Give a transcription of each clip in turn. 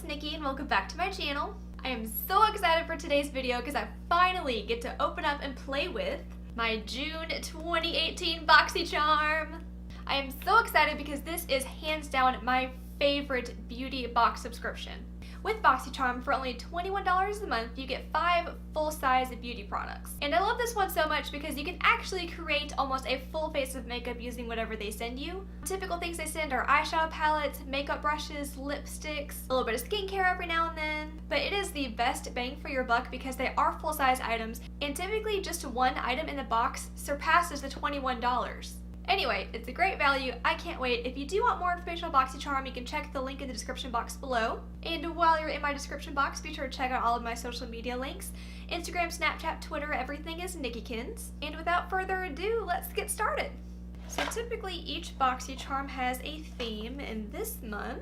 Nikki and welcome back to my channel. I am so excited for today's video because I finally get to open up and play with my June 2018 BOXYCHARM. I am so excited because this is hands down my favorite beauty box subscription. With BOXYCHARM, for only $21 a month, you get 5 full-size beauty products. And I love this one so much because you can actually create almost a full face of makeup using whatever they send you. Typical things they send are eyeshadow palettes, makeup brushes, lipsticks, a little bit of skincare every now and then. But it is the best bang for your buck because they are full-size items, and typically just one item in the box surpasses the $21. Anyway, it's a great value. I can't wait. If you do want more information on BOXYCHARM, you can check the link in the description box below. And while you're in my description box, be sure to check out all of my social media links. Instagram, Snapchat, Twitter, everything is Nikkikkins. And without further ado, let's get started. So typically each BOXYCHARM has a theme, and this month,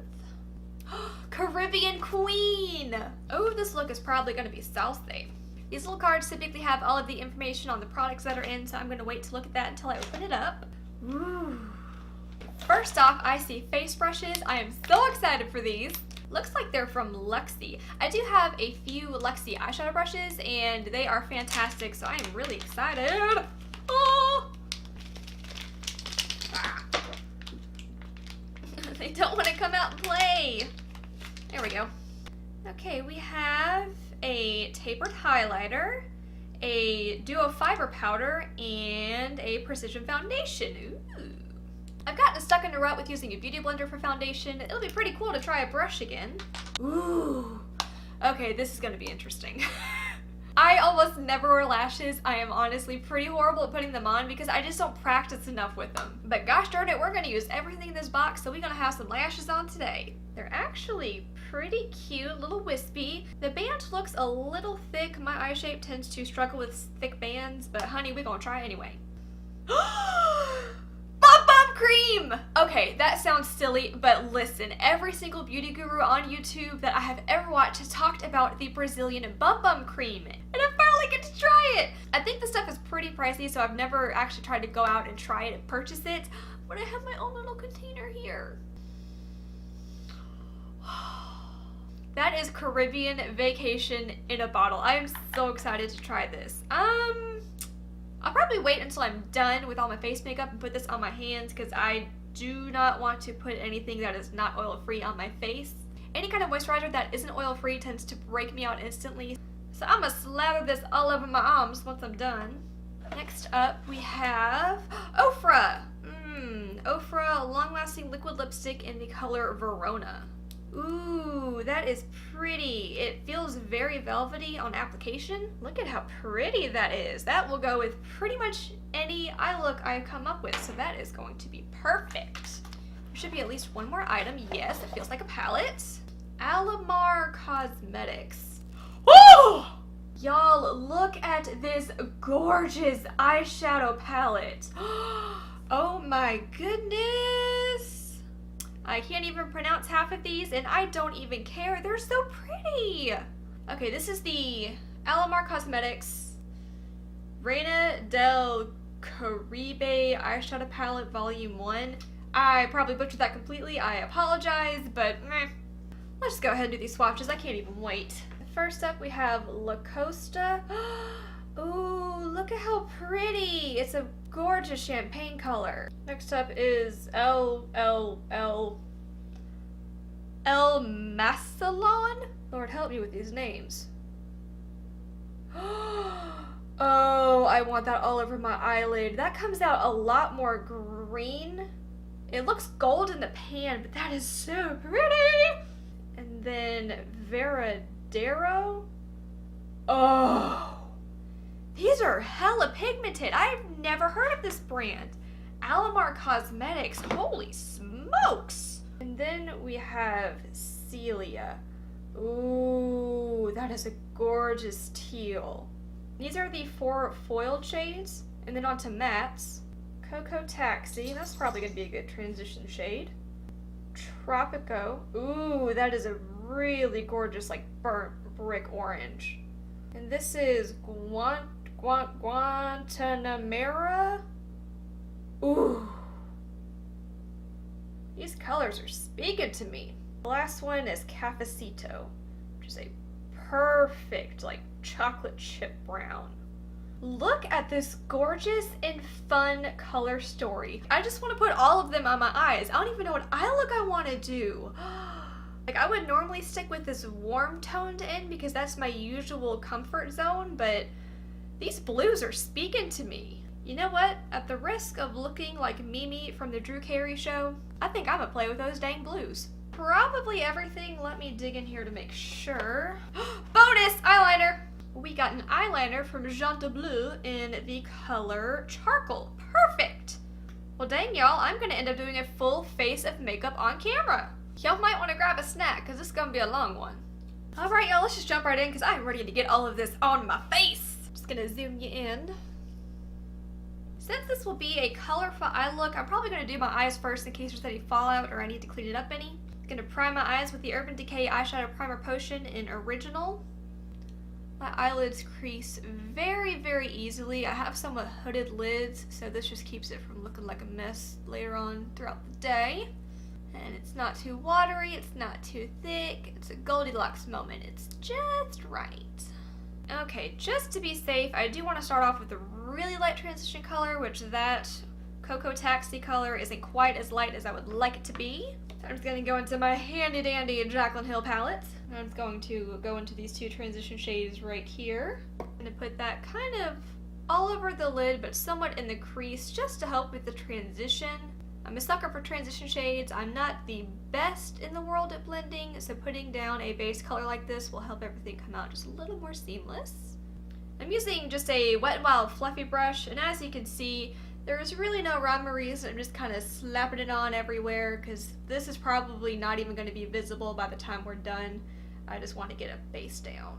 Caribbean Queen! Oh, this look is probably going to be South theme. These little cards typically have all of the information on the products that are in, so I'm going to wait to look at that until I open it up. Ooh. First off, I see face brushes. I am so excited for these. Looks like they're from Luxie. I do have a few Luxie eyeshadow brushes and they are fantastic, so I am really excited. Oh. They don't want to come out and play. There we go. Okay, we have a tapered highlighter, a duo fiber powder, and a precision foundation. Ooh. I've gotten stuck in a rut with using a beauty blender for foundation. It'll be pretty cool to try a brush again. Ooh. Okay, this is gonna be interesting. I almost never wear lashes. I am honestly pretty horrible at putting them on because I just don't practice enough with them. But gosh darn it, we're gonna use everything in this box, so we're gonna have some lashes on today. They're actually pretty cute, little wispy. The band looks a little thick. My eye shape tends to struggle with thick bands, but honey, we're gonna try anyway. Cream! Okay, that sounds silly, but listen, every single beauty guru on YouTube that I have ever watched has talked about the Brazilian bum cream, and I finally get to try it! I think the stuff is pretty pricey, so I've never actually tried to go out and try it and purchase it, but I have my own little container here. That is Caribbean vacation in a bottle. I am so excited to try this. I'll probably wait until I'm done with all my face makeup and put this on my hands because I do not want to put anything that is not oil-free on my face. Any kind of moisturizer that isn't oil-free tends to break me out instantly. So I'm gonna slather this all over my arms once I'm done. Next up we have Ofra. Ofra long-lasting liquid lipstick in the color Verona. Ooh, that is pretty. It feels very velvety on application. Look at how pretty that is. That will go with pretty much any eye look I come up with, so that is going to be perfect. There should be at least one more item. Yes, it feels like a palette. Alamar Cosmetics. Oh! Y'all, look at this gorgeous eyeshadow palette. Oh my goodness. I can't even pronounce half of these, and I don't even care. They're so pretty. Okay, this is the Alamar Cosmetics Reina del Caribe Eyeshadow Palette Volume 1. I probably butchered that completely. I apologize, but meh. Let's just go ahead and do these swatches. I can't even wait. First up, we have La Costa. Ooh, look at how pretty. It's a gorgeous champagne color. Next up is El Macelon? Lord help me with these names. Oh, I want that all over my eyelid. That comes out a lot more green. It looks gold in the pan, but that is so pretty. And then Veradero. Oh. These are hella pigmented. I've never heard of this brand. Alamar Cosmetics. Holy smokes. And then we have Celia. Ooh, that is a gorgeous teal. These are the 4 foiled shades. And then on to mattes. Cocoa Taxi. That's probably going to be a good transition shade. Tropico. Ooh, that is a really gorgeous, like, burnt brick orange. And this is Guantanamera. Ooh. These colors are speaking to me. The last one is Cafecito, which is a perfect, like, chocolate chip brown. Look at this gorgeous and fun color story. I just want to put all of them on my eyes. I don't even know what eye look I want to do. Like, I would normally stick with this warm toned in because that's my usual comfort zone, but these blues are speaking to me. You know what? At the risk of looking like Mimi from the Drew Carey show, I think I'm gonna play with those dang blues. Probably everything. Let me dig in here to make sure. Bonus eyeliner! We got an eyeliner from Jean de Bleu in the color Charcoal. Perfect! Well, dang y'all, I'm gonna end up doing a full face of makeup on camera. Y'all might want to grab a snack because this is gonna be a long one. Alright y'all, let's just jump right in because I'm ready to get all of this on my face. Just gonna zoom you in. Since this will be a colorful eye look, I'm probably gonna do my eyes first in case there's any fallout or I need to clean it up any. I'm gonna prime my eyes with the Urban Decay Eyeshadow Primer Potion in Original. My eyelids crease very, very easily. I have somewhat hooded lids, so this just keeps it from looking like a mess later on throughout the day. And it's not too watery, it's not too thick, it's a Goldilocks moment. It's just right. Okay, just to be safe, I do want to start off with a really light transition color, which that Cocoa Taxi color isn't quite as light as I would like it to be. So I'm just going to go into my handy dandy Jaclyn Hill palette. And I'm just going to go into these two transition shades right here. I'm going to put that kind of all over the lid, but somewhat in the crease, just to help with the transition. I'm a sucker for transition shades. I'm not the best in the world at blending, so putting down a base color like this will help everything come out just a little more seamless. I'm using just a Wet n Wild fluffy brush, and as you can see, there's really no rhyme or reason. I'm just kind of slapping it on everywhere because this is probably not even going to be visible by the time we're done. I just want to get a base down.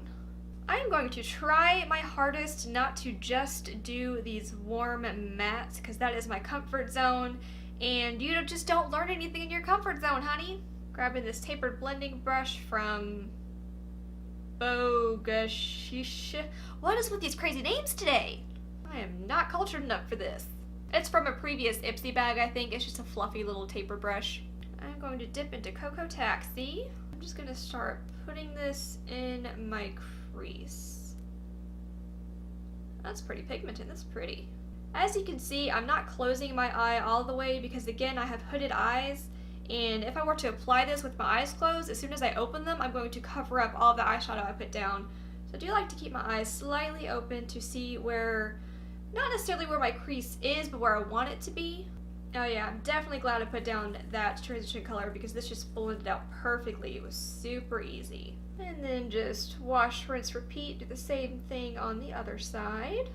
I am going to try my hardest not to just do these warm mattes because that is my comfort zone. And you just don't learn anything in your comfort zone, honey. Grabbing this tapered blending brush from BOXYCHARM. What is with these crazy names today? I am not cultured enough for this. It's from a previous Ipsy bag, I think. It's just a fluffy little taper brush. I'm going to dip into Cocoa Taxi. I'm just going to start putting this in my crease. That's pretty pigmented. That's pretty. As you can see, I'm not closing my eye all the way because, again, I have hooded eyes, and if I were to apply this with my eyes closed, as soon as I open them, I'm going to cover up all the eyeshadow I put down. So I do like to keep my eyes slightly open to see where, not necessarily where my crease is, but where I want it to be. Oh yeah, I'm definitely glad I put down that transition color because this just blended out perfectly. It was super easy. And then just wash, rinse, repeat, do the same thing on the other side.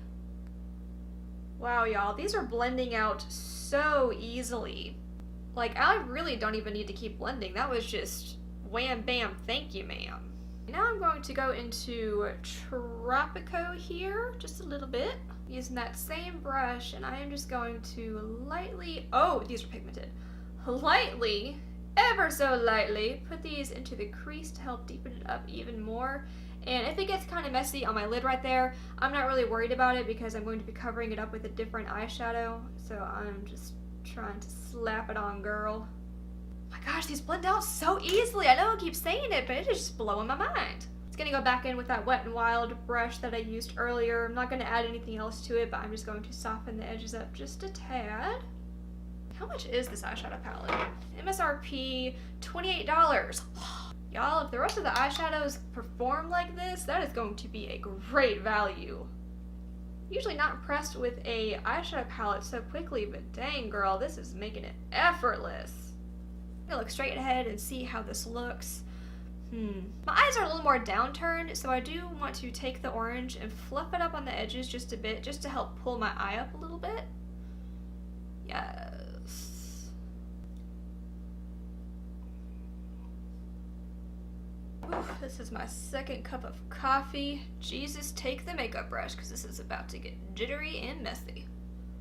Wow, y'all, these are blending out so easily. Like, I really don't even need to keep blending. That was just wham bam, thank you, ma'am. Now I'm going to go into Tropico here, just a little bit, using that same brush, and I am just going to lightly, oh, these are pigmented, lightly, ever so lightly, put these into the crease to help deepen it up even more. And if it gets kind of messy on my lid right there, I'm not really worried about it because I'm going to be covering it up with a different eyeshadow. So I'm just trying to slap it on, girl. My gosh, these blend out so easily. I know I keep saying it, but it is just blowing my mind. It's going to go back in with that Wet n Wild brush that I used earlier. I'm not going to add anything else to it, but I'm just going to soften the edges up just a tad. How much is this eyeshadow palette? MSRP, $28. Y'all, if the rest of the eyeshadows perform like this, that is going to be a great value. Usually not impressed with a eyeshadow palette so quickly, but dang girl, this is making it effortless. I'm gonna look straight ahead and see how this looks. My eyes are a little more downturned, so I do want to take the orange and fluff it up on the edges just a bit, just to help pull my eye up a little bit. Yes. Oof, this is my second cup of coffee. Jesus, take the makeup brush because this is about to get jittery and messy.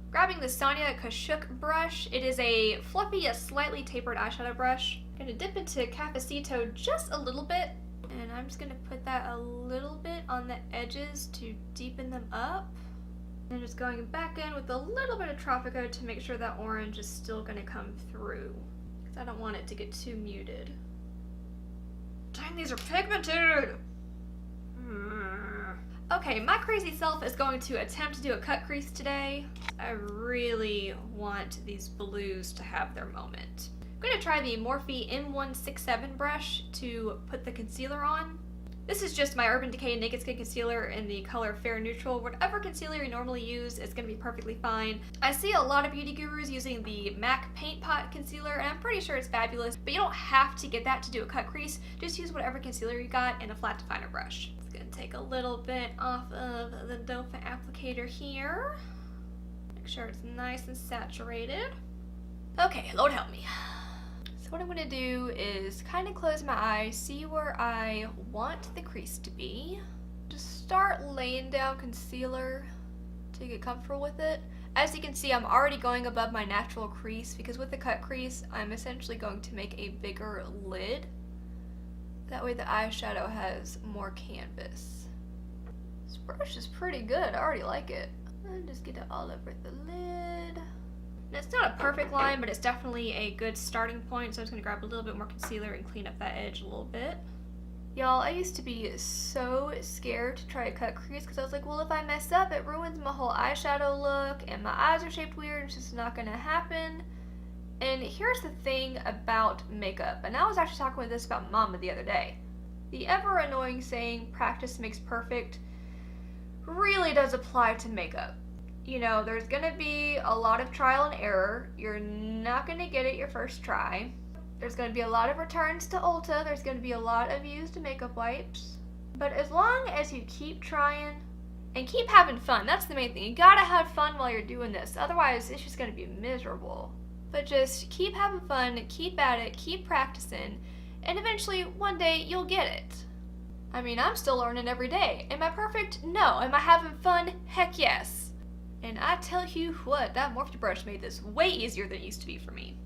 Grabbing the Sonia Kashuk brush, it is a fluffy yet slightly tapered eyeshadow brush. I'm going to dip into Cafecito just a little bit, and I'm just going to put that a little bit on the edges to deepen them up. And just going back in with a little bit of Tropico to make sure that orange is still going to come through because I don't want it to get too muted. Dang, these are pigmented! Okay, my crazy self is going to attempt to do a cut crease today. I really want these blues to have their moment. I'm going to try the Morphe M167 brush to put the concealer on. This is just my Urban Decay Naked Skin Concealer in the color Fair Neutral. Whatever concealer you normally use is going to be perfectly fine. I see a lot of beauty gurus using the MAC Paint Pot Concealer, and I'm pretty sure it's fabulous, but you don't have to get that to do a cut crease. Just use whatever concealer you got and a flat definer brush. It's going to take a little bit off of the doe foot applicator here. Make sure it's nice and saturated. Okay, Lord help me. What I'm going to do is kind of close my eyes, see where I want the crease to be. Just start laying down concealer to get comfortable with it. As you can see, I'm already going above my natural crease because with the cut crease, I'm essentially going to make a bigger lid. That way the eyeshadow has more canvas. This brush is pretty good. I already like it. And just get it all over the lid. And it's not a perfect line, but it's definitely a good starting point, so I'm just going to grab a little bit more concealer and clean up that edge a little bit. Y'all, I used to be so scared to try a cut crease because I was like, well, if I mess up, it ruins my whole eyeshadow look, and my eyes are shaped weird, it's just not going to happen. And here's the thing about makeup, and I was actually talking with this about Mama the other day. The ever annoying saying, practice makes perfect, really does apply to makeup. You know, there's gonna be a lot of trial and error. You're not gonna get it your first try. There's gonna be a lot of returns to Ulta. There's gonna be a lot of used makeup wipes. But as long as you keep trying and keep having fun, that's the main thing. You gotta have fun while you're doing this. Otherwise, it's just gonna be miserable. But just keep having fun, keep at it, keep practicing, and eventually, one day, you'll get it. I mean, I'm still learning every day. Am I perfect? No. Am I having fun? Heck yes. And I tell you what, that Morphe brush made this way easier than it used to be for me.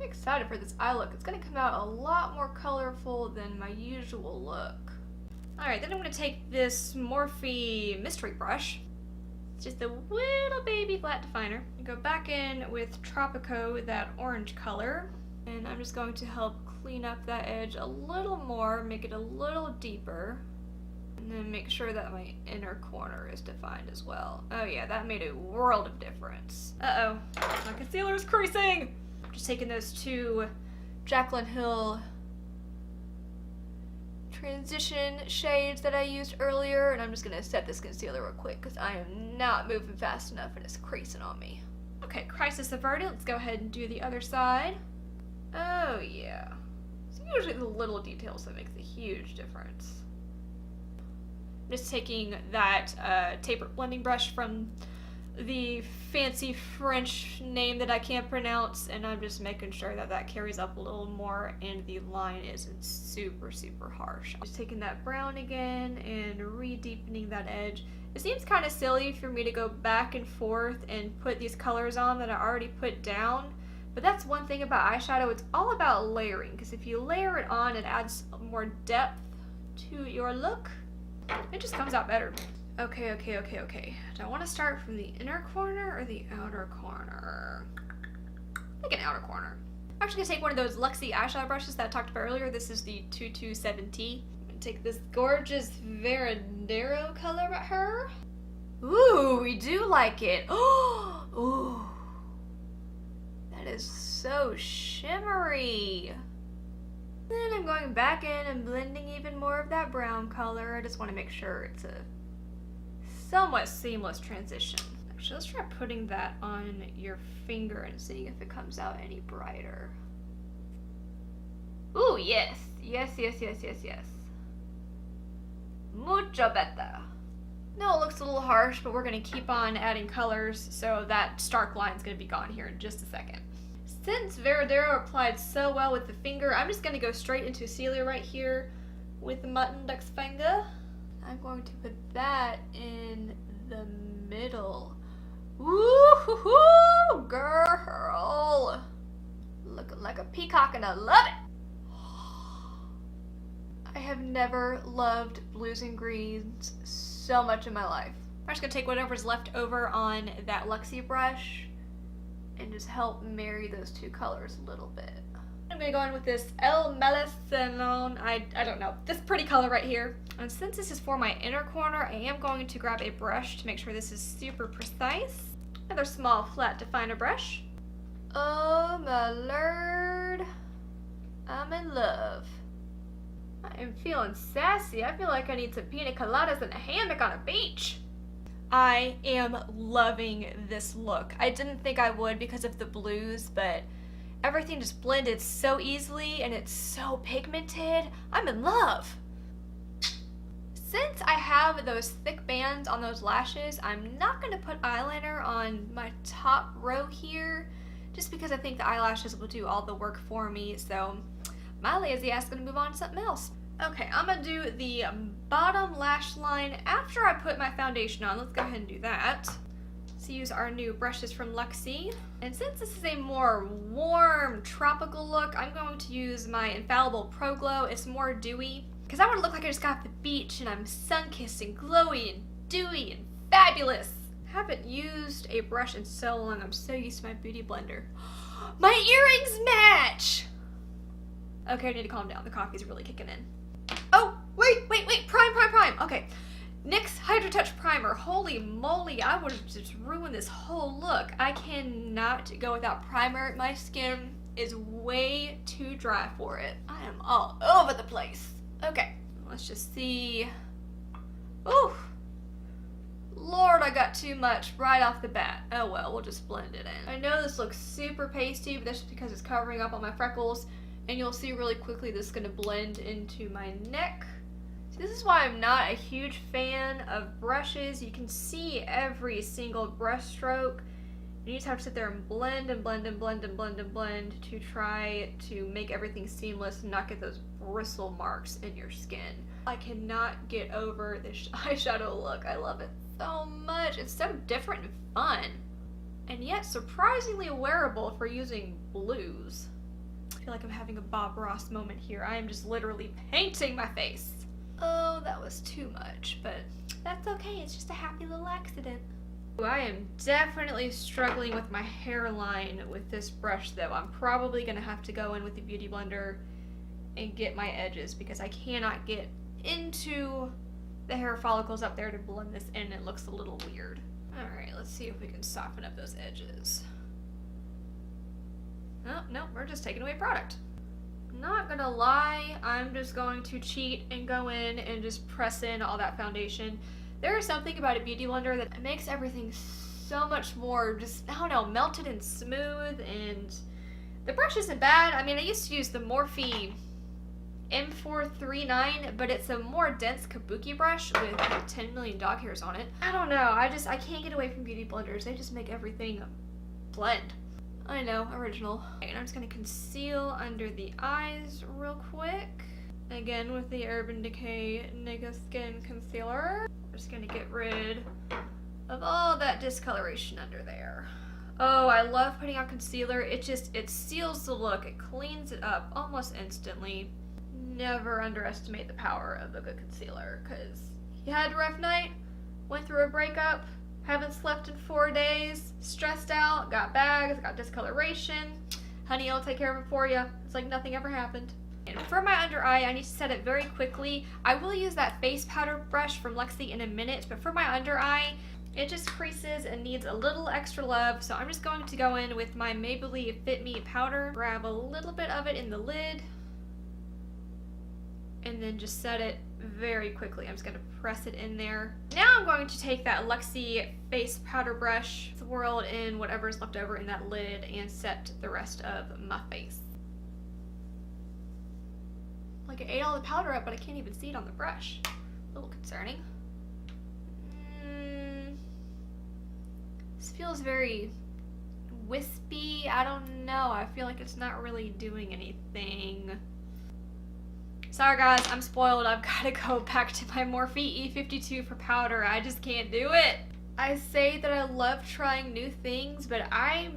I'm excited for this eye look. It's going to come out a lot more colorful than my usual look. Alright, then I'm going to take this Morphe mystery brush. It's just a little baby flat definer. And go back in with Tropico, that orange color. And I'm just going to help clean up that edge a little more, make it a little deeper. And then make sure that my inner corner is defined as well. Oh yeah, that made a world of difference. Uh-oh, my concealer is creasing! Just taking those two Jaclyn Hill transition shades that I used earlier, and I'm just gonna set this concealer real quick because I am not moving fast enough and it's creasing on me. Okay, crisis averted. Let's go ahead and do the other side. Oh yeah. It's usually the little details that make the huge difference. Just taking that taper blending brush from the fancy French name that I can't pronounce, and I'm just making sure that that carries up a little more and the line isn't super, super harsh. Just taking that brown again and re-deepening that edge. It seems kind of silly for me to go back and forth and put these colors on that I already put down, but that's one thing about eyeshadow. It's all about layering, because if you layer it on, it adds more depth to your look. It just comes out better. Okay. Do I want to start from the inner corner or the outer corner? I think an outer corner. I'm actually going to take one of those Luxie eyeshadow brushes that I talked about earlier. This is the 227T. I'm going to take this gorgeous Veradero color right here. Ooh, we do like it. Ooh. That is so shimmery. Then I'm going back in and blending even more of that brown color. I just want to make sure it's a somewhat seamless transition. Actually, let's try putting that on your finger and seeing if it comes out any brighter. Ooh, yes. Yes. Mucho better. No, it looks a little harsh, but we're going to keep on adding colors, so that stark line is going to be gone here in just a second. Since Veradero applied so well with the finger, I'm just going to go straight into Celia right here with the mutton duck's finger. I'm going to put that in the middle. Woo-hoo-hoo, girl! Looking like a peacock and I love it! I have never loved blues and greens so much in my life. I'm just going to take whatever's left over on that Luxie brush and just help marry those two colors a little bit. I'm gonna go in with this El Melicenone, I don't know, this pretty color right here. And since this is for my inner corner, I am going to grab a brush to make sure this is super precise. Another small flat definer brush. Oh my lord, I'm in love. I am feeling sassy. I feel like I need some pina coladas and a hammock on a beach. I am loving this look. I didn't think I would because of the blues, but everything just blended so easily and it's so pigmented. I'm in love. Since I have those thick bands on those lashes, I'm not going to put eyeliner on my top row here just because I think the eyelashes will do all the work for me. So my lazy ass is going to move on to something else. Okay, I'm going to do the bottom lash line after I put my foundation on. Let's go ahead and do that. Let's use our new brushes from Luxie. And since this is a more warm, tropical look, I'm going to use my Infallible Pro Glow. It's more dewy, because I want to look like I just got off the beach and I'm sun-kissed and glowy and dewy and fabulous. I haven't used a brush in so long. I'm so used to my beauty blender. My earrings match! Okay, I need to calm down. The coffee's really kicking in. Oh, wait, prime. Okay, NYX Hydro Touch Primer. Holy moly, I would have just ruined this whole look. I cannot go without primer. My skin is way too dry for it. I am all over the place. Okay, let's just see. Ooh, Lord, I got too much right off the bat. Oh well, we'll just blend it in. I know this looks super pasty, but that's just because it's covering up all my freckles. And you'll see really quickly this is going to blend into my neck. So this is why I'm not a huge fan of brushes. You can see every single brush stroke. You just have to sit there and blend and blend and blend and blend and blend to try to make everything seamless and not get those bristle marks in your skin. I cannot get over this eyeshadow look. I love it so much. It's so different and fun. And yet surprisingly wearable for using blues. I feel like I'm having a Bob Ross moment here. I am just literally painting my face. Oh, that was too much, but that's okay. It's just a happy little accident. I am definitely struggling with my hairline with this brush though. I'm probably gonna have to go in with the Beauty Blender and get my edges because I cannot get into the hair follicles up there to blend this in. It looks a little weird. Alright, let's see if we can soften up those edges. Oh, no, we're just taking away product. Not gonna lie, I'm just going to cheat and go in and just press in all that foundation. There is something about a beauty blender that makes everything so much more just, I don't know, melted and smooth, and the brush isn't bad. I mean, I used to use the Morphe M439, but it's a more dense kabuki brush with like 10 million dog hairs on it. I don't know, I can't get away from beauty blenders. They just make everything blend. I know, original. Okay, and I'm just gonna conceal under the eyes real quick. Again with the Urban Decay Nigga Skin Concealer. We're just gonna get rid of all that discoloration under there. Oh, I love putting on concealer. It seals the look. It cleans it up almost instantly. Never underestimate the power of a good concealer, because you had a rough night, went through a breakup, haven't slept in 4 days, stressed out, got bags, got discoloration. Honey, I'll take care of it for you. It's like nothing ever happened. And for my under eye, I need to set it very quickly. I will use that face powder brush from Luxie in a minute, but for my under eye, it just creases and needs a little extra love. So I'm just going to go in with my Maybelline Fit Me powder, grab a little bit of it in the lid, and then just set it very quickly. I'm just going to press it in there. Now I'm going to take that Luxie face powder brush, swirl it in whatever's left over in that lid, and set the rest of my face. Like I ate all the powder up, but I can't even see it on the brush. A little concerning. This feels very wispy. I don't know. I feel like it's not really doing anything. Sorry guys, I'm spoiled. I've got to go back to my Morphe E52 for powder. I just can't do it. I say that I love trying new things, but I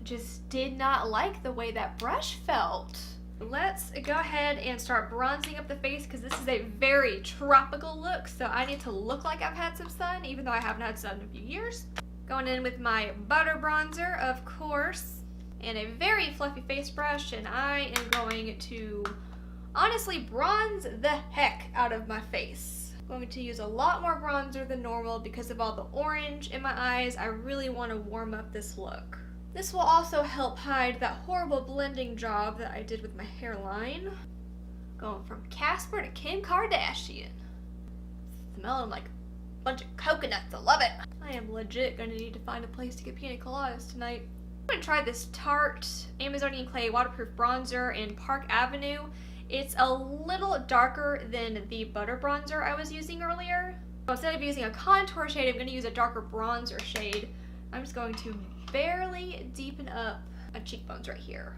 just did not like the way that brush felt. Let's go ahead and start bronzing up the face because this is a very tropical look, so I need to look like I've had some sun, even though I haven't had sun in a few years. Going in with my butter bronzer, of course. and a very fluffy face brush, and I am going to honestly bronze the heck out of my face. I'm going to use a lot more bronzer than normal because of all the orange in my eyes. I really want to warm up this look. This will also help hide that horrible blending job that I did with my hairline. Going from Casper to Kim Kardashian. Smelling like a bunch of coconuts. I love it. I am legit gonna need to find a place to get pina coladas tonight. I'm gonna try this Tarte Amazonian Clay Waterproof Bronzer in Park Avenue. It's a little darker than the butter bronzer I was using earlier. So instead of using a contour shade, I'm gonna use a darker bronzer shade. I'm just going to barely deepen up my cheekbones right here.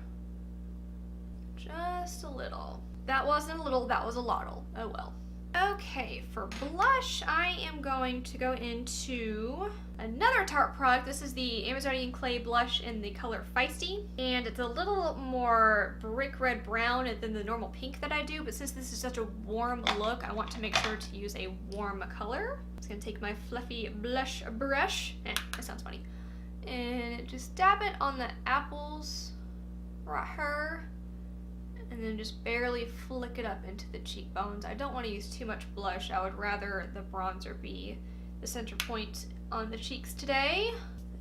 Just a little. That wasn't a little, that was a lot. Oh well. Okay, for blush, I am going to go into another Tarte product. This is the Amazonian Clay blush in the color Feisty, and it's a little more brick red brown than the normal pink that I do, but since this is such a warm look, I want to make sure to use a warm color. I'm just gonna take my fluffy blush brush, that sounds funny, and just dab it on the apples right here. And then just barely flick it up into the cheekbones. I don't want to use too much blush. I would rather the bronzer be the center point on the cheeks today.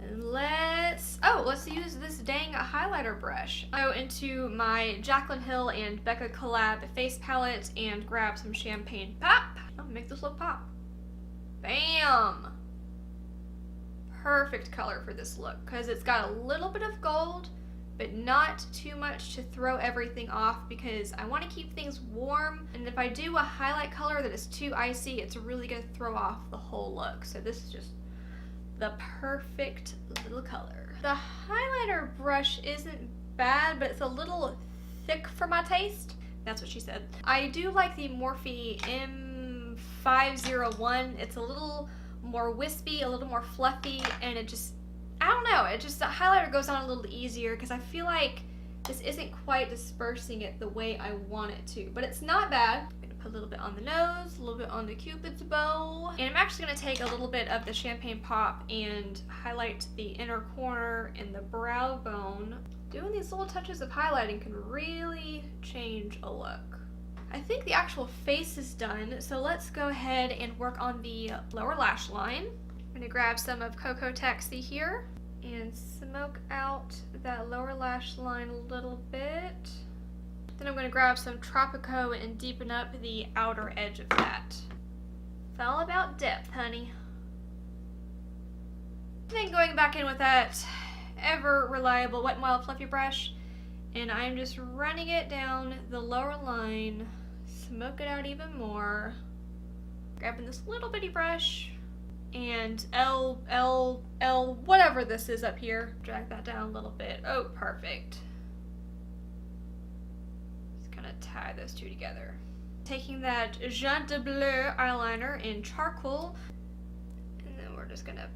And let's use this dang highlighter brush. I go into my Jaclyn Hill and Becca collab face palette and grab some champagne pop. I'll make this look pop. Bam! Perfect color for this look because it's got a little bit of gold, but not too much to throw everything off because I want to keep things warm, and if I do a highlight color that is too icy, it's really going to throw off the whole look. So this is just the perfect little color. The highlighter brush isn't bad, but it's a little thick for my taste. That's what she said. I do like the Morphe M501. It's a little more wispy, a little more fluffy, and it just, I don't know, it just, the highlighter goes on a little easier because I feel like this isn't quite dispersing it the way I want it to, but it's not bad. I'm gonna put a little bit on the nose, a little bit on the cupid's bow, and I'm actually gonna take a little bit of the champagne pop and highlight the inner corner and the brow bone. Doing these little touches of highlighting can really change a look. I think the actual face is done, so let's go ahead and work on the lower lash line. I'm gonna grab some of Cocoa Taxi here and smoke out that lower lash line a little bit. Then I'm gonna grab some Tropico and deepen up the outer edge of that. It's all about depth, honey. Then going back in with that ever reliable Wet n Wild fluffy brush, and I'm just running it down the lower line, smoke it out even more. Grabbing this little bitty brush and whatever this is up here. Drag that down a little bit. Oh, perfect. Just kind of tie those two together. Taking that Jean de Bleu eyeliner in charcoal, and then we're just gonna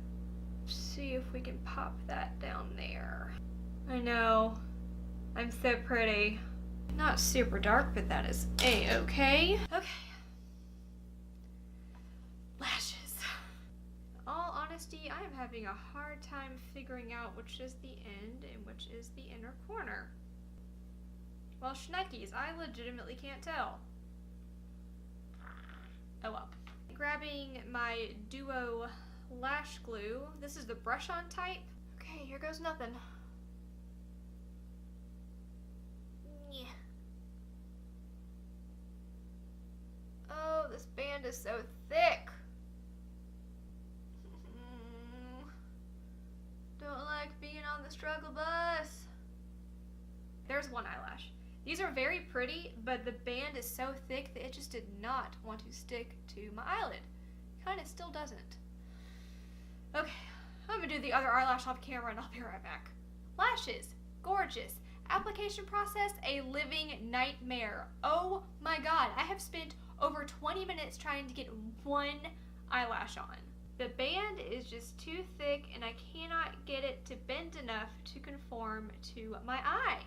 see if we can pop that down there. I know, I'm so pretty. Not super dark, but that is a-okay. Okay. Lashes. In all honesty, I am having a hard time figuring out which is the end and which is the inner corner. Well, Schneckies, I legitimately can't tell. Oh well. Grabbing my Duo lash glue. This is the brush-on type. Okay, here goes nothing. Yeah. Oh, this band is so thick. Don't like being on the struggle bus. There's one eyelash. These are very pretty, but the band is so thick that it just did not want to stick to my eyelid. Kinda still doesn't. Okay, I'm gonna do the other eyelash off camera and I'll be right back. Lashes, gorgeous. Application process, a living nightmare. Oh my god, I have spent over 20 minutes trying to get one eyelash on. The band is just too thick and I cannot get it to bend enough to conform to my eye.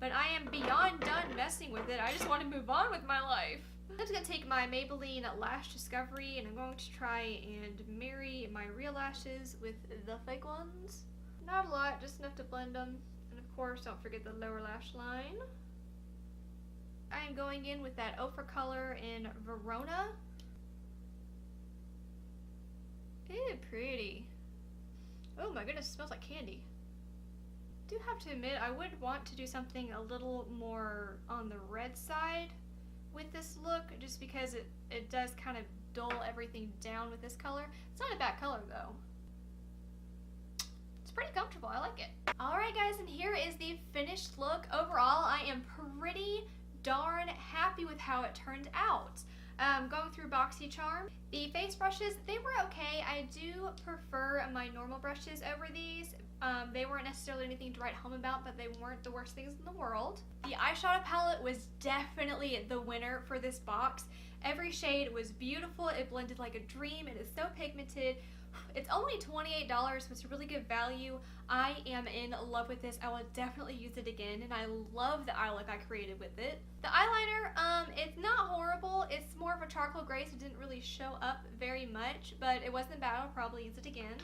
But I am beyond done messing with it. I just want to move on with my life. I'm just going to take my Maybelline Lash Discovery and I'm going to try and marry my real lashes with the fake ones. Not a lot, just enough to blend them. And of Of course, don't forget the lower lash line. I am going in with that ochre color in Verona. Ew, pretty. Oh my goodness, it smells like candy. I do have to admit, I would want to do something a little more on the red side with this look, just because it does kind of dull everything down with this color. It's not a bad color though. It's pretty comfortable, I like it. Alright guys, and here is the finished look. Overall, I am pretty darn happy with how it turned out. Going through BOXYCHARM, the face brushes, they were okay. I do prefer my normal brushes over these. They weren't necessarily anything to write home about, but they weren't the worst things in the world. The eyeshadow palette was definitely the winner for this box. Every shade was beautiful. It blended like a dream. It is so pigmented. It's only $28, so it's a really good value. I am in love with this. I will definitely use it again, and I love the eye look I created with it. The eyeliner, it's not horrible. It's more of a charcoal gray, so it didn't really show up very much, but it wasn't bad. I'll probably use it again.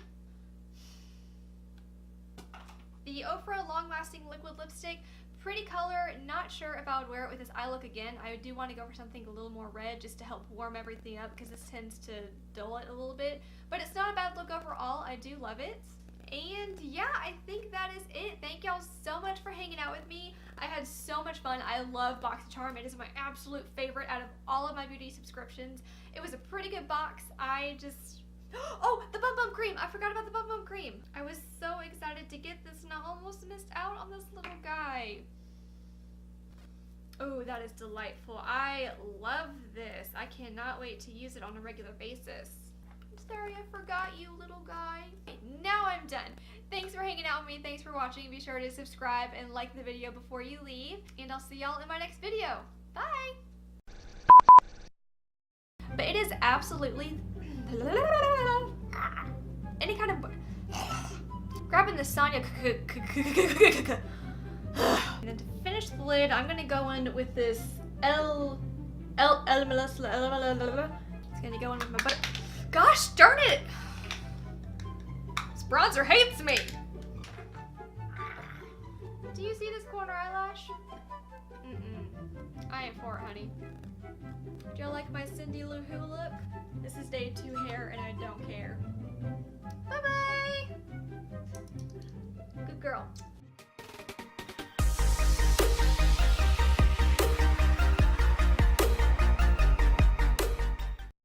The Ofra Long Lasting Liquid Lipstick, pretty color. Not sure if I would wear it with this eye look again. I do want to go for something a little more red just to help warm everything up, because this tends to dull it a little bit. But it's not a bad look overall. I do love it. And yeah, I think that is it. Thank y'all so much for hanging out with me. I had so much fun. I love BOXYCHARM. It is my absolute favorite out of all of my beauty subscriptions. It was a pretty good box. Oh, the Bum Bum Cream! I forgot about the Bum Bum Cream. I was so excited to get this, and I almost missed out on this little guy. Oh, that is delightful. I love this. I cannot wait to use it on a regular basis. I'm sorry I forgot you, little guy. Now I'm done. Thanks for hanging out with me. Thanks for watching. Be sure to subscribe and like the video before you leave, and I'll see y'all in my next video. Bye! But it is absolutely any kind of grabbing the Sonya and then to finish the lid, I'm gonna go in with this it's gonna go in with my butter. Gosh darn it! This bronzer hates me. Do you see this corner eyelash? I ain't for it, honey. Do you like my Cindy Lou Who look? This is day 2 hair, and I don't care. Bye-bye! Good girl.